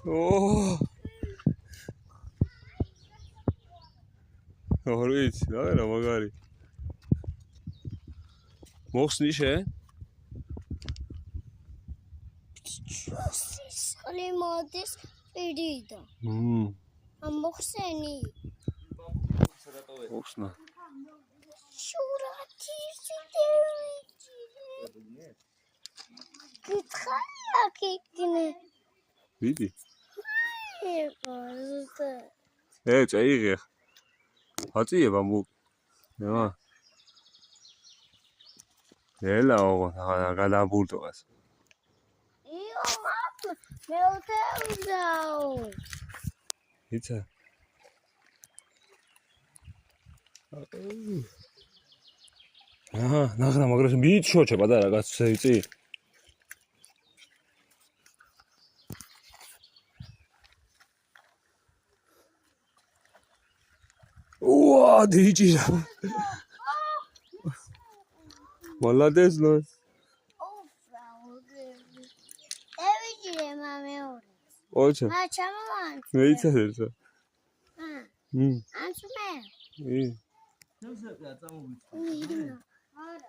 Oh. Orvit, davvero magari. Moxnisce? Limodis pirido. Moxeni. Moxna. Surati siteviji. Kitxaya kikne. Vidi. Ებაზდა. წაიღე. აწიება მუ. ნემა. ელა გადაბურდოს. იო მამ, მე უთევდაო. იცი? აჰა, ნახნა, მაგრამ მიჩოჩე პატარა კაცს იცი? Уа, дичи. Молодец, ну. Эвиджи маме. Очень. А чаман. მეიცადერსა. ანსმე. ი. არა.